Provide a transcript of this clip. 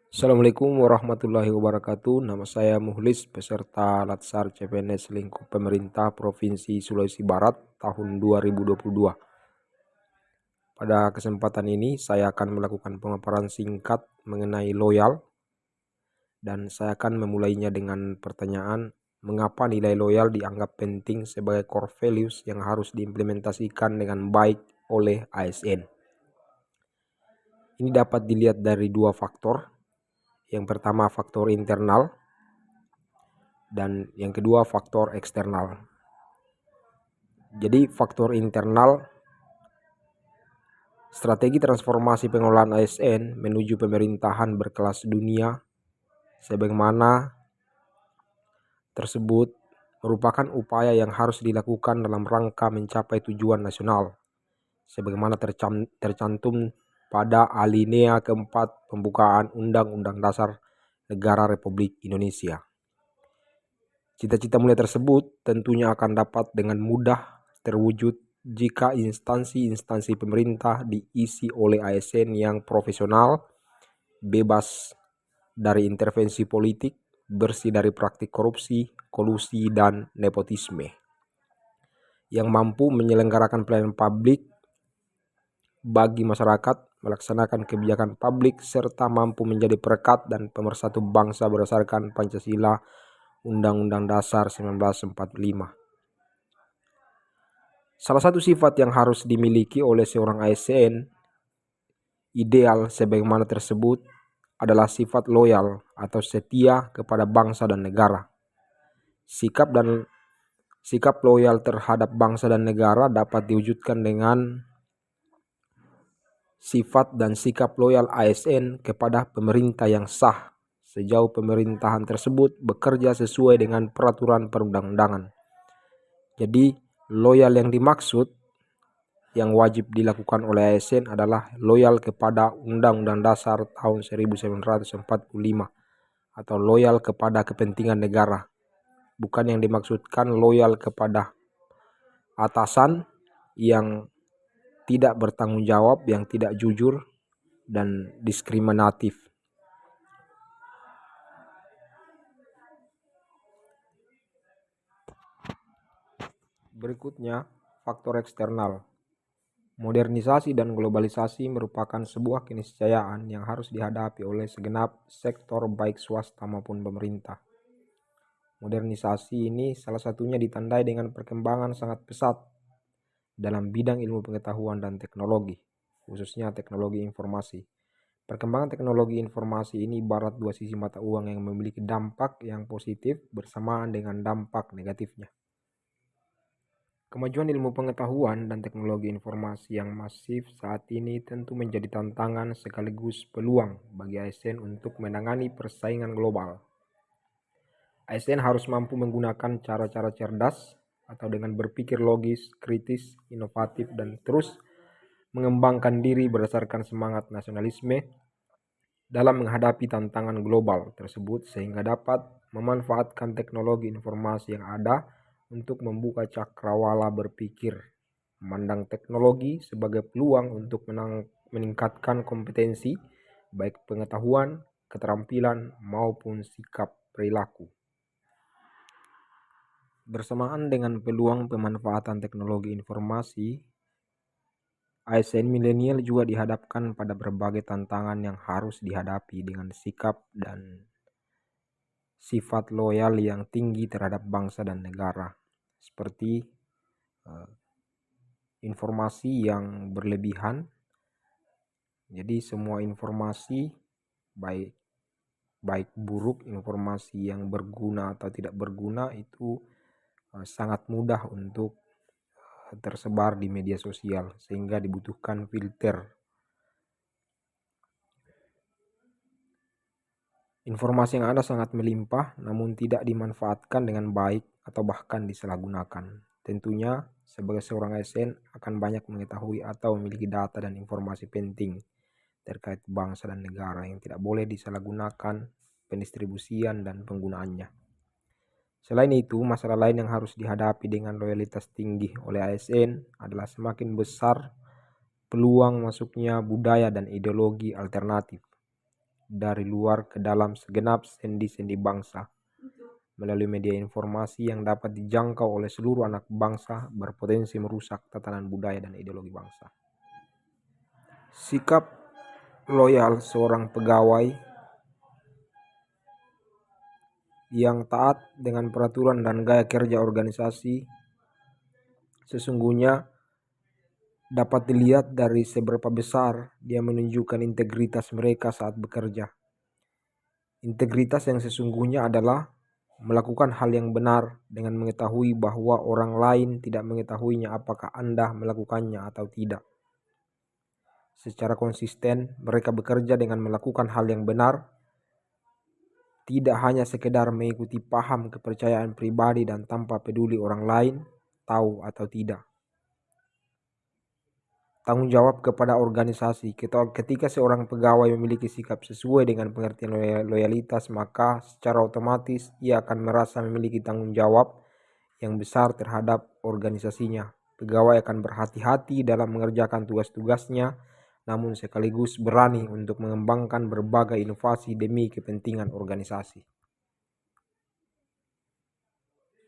Assalamualaikum warahmatullahi wabarakatuh. Nama saya Muhlis, peserta Latsar CPNS lingkup pemerintah Provinsi Sulawesi Barat tahun 2022. Pada kesempatan ini saya akan melakukan pemaparan singkat mengenai loyal, dan saya akan memulainya dengan pertanyaan, mengapa nilai loyal dianggap penting sebagai core values yang harus diimplementasikan dengan baik oleh ASN. Ini dapat dilihat dari dua faktor. Yang pertama faktor internal, dan yang kedua faktor eksternal. Jadi faktor internal, strategi transformasi pengelolaan ASN menuju pemerintahan berkelas dunia sebagaimana tersebut merupakan upaya yang harus dilakukan dalam rangka mencapai tujuan nasional sebagaimana tercantum pada alinea keempat pembukaan Undang-Undang Dasar Negara Republik Indonesia. Cita-cita mulia tersebut tentunya akan dapat dengan mudah terwujud jika instansi-instansi pemerintah diisi oleh ASN yang profesional, bebas dari intervensi politik, bersih dari praktik korupsi, kolusi, dan nepotisme, yang mampu menyelenggarakan pelayanan publik bagi masyarakat, melaksanakan kebijakan publik, serta mampu menjadi perekat dan pemersatu bangsa berdasarkan Pancasila Undang-Undang Dasar 1945. Salah satu sifat yang harus dimiliki oleh seorang ASN ideal sebagaimana tersebut adalah sifat loyal atau setia kepada bangsa dan negara. Sikap loyal terhadap bangsa dan negara dapat diwujudkan dengan sifat dan sikap loyal ASN kepada pemerintah yang sah sejauh pemerintahan tersebut bekerja sesuai dengan peraturan perundang-undangan. Jadi loyal yang dimaksud yang wajib dilakukan oleh ASN adalah loyal kepada Undang-Undang Dasar tahun 1945 atau loyal kepada kepentingan negara. Bukan yang dimaksudkan loyal kepada atasan yang tidak bertanggung jawab, yang tidak jujur dan diskriminatif. Berikutnya, faktor eksternal. Modernisasi dan globalisasi merupakan sebuah keniscayaan yang harus dihadapi oleh segenap sektor baik swasta maupun pemerintah. Modernisasi ini salah satunya ditandai dengan perkembangan sangat pesat dalam bidang ilmu pengetahuan dan teknologi, khususnya teknologi informasi. Perkembangan teknologi informasi ini ibarat dua sisi mata uang yang memiliki dampak yang positif bersamaan dengan dampak negatifnya. Kemajuan ilmu pengetahuan dan teknologi informasi yang masif saat ini tentu menjadi tantangan sekaligus peluang bagi ASN untuk menangani persaingan global. ASN harus mampu menggunakan cara-cara cerdas atau dengan berpikir logis, kritis, inovatif, dan terus mengembangkan diri berdasarkan semangat nasionalisme dalam menghadapi tantangan global tersebut sehingga dapat memanfaatkan teknologi informasi yang ada untuk membuka cakrawala berpikir, memandang teknologi sebagai peluang untuk meningkatkan kompetensi, baik pengetahuan, keterampilan, maupun sikap perilaku. Bersamaan dengan peluang pemanfaatan teknologi informasi, ASN milenial juga dihadapkan pada berbagai tantangan yang harus dihadapi dengan sikap dan sifat loyal yang tinggi terhadap bangsa dan negara, seperti informasi yang berlebihan. Jadi semua informasi baik buruk, informasi yang berguna atau tidak berguna itu sangat mudah untuk tersebar di media sosial sehingga dibutuhkan filter. Informasi yang ada sangat melimpah namun tidak dimanfaatkan dengan baik atau bahkan disalahgunakan. Tentunya sebagai seorang ASN akan banyak mengetahui atau memiliki data dan informasi penting terkait bangsa dan negara yang tidak boleh disalahgunakan pendistribusian dan penggunaannya. Selain itu, masalah lain yang harus dihadapi dengan loyalitas tinggi oleh ASN adalah semakin besar peluang masuknya budaya dan ideologi alternatif. dari luar ke dalam segenap sendi-sendi bangsa melalui media informasi yang dapat dijangkau oleh seluruh anak bangsa, berpotensi merusak tatanan budaya dan ideologi bangsa. Sikap loyal seorang pegawai yang taat dengan peraturan dan gaya kerja organisasi sesungguhnya dapat dilihat dari seberapa besar dia menunjukkan integritas mereka saat bekerja. Integritas yang sesungguhnya adalah melakukan hal yang benar dengan mengetahui bahwa orang lain tidak mengetahuinya apakah Anda melakukannya atau tidak. Secara konsisten, mereka bekerja dengan melakukan hal yang benar, tidak hanya sekedar mengikuti paham kepercayaan pribadi dan tanpa peduli orang lain tahu atau tidak. Tanggung jawab kepada organisasi. Ketika seorang pegawai memiliki sikap sesuai dengan pengertian loyalitas, maka secara otomatis ia akan merasa memiliki tanggung jawab yang besar terhadap organisasinya. Pegawai akan berhati-hati dalam mengerjakan tugas-tugasnya, namun sekaligus berani untuk mengembangkan berbagai inovasi demi kepentingan organisasi.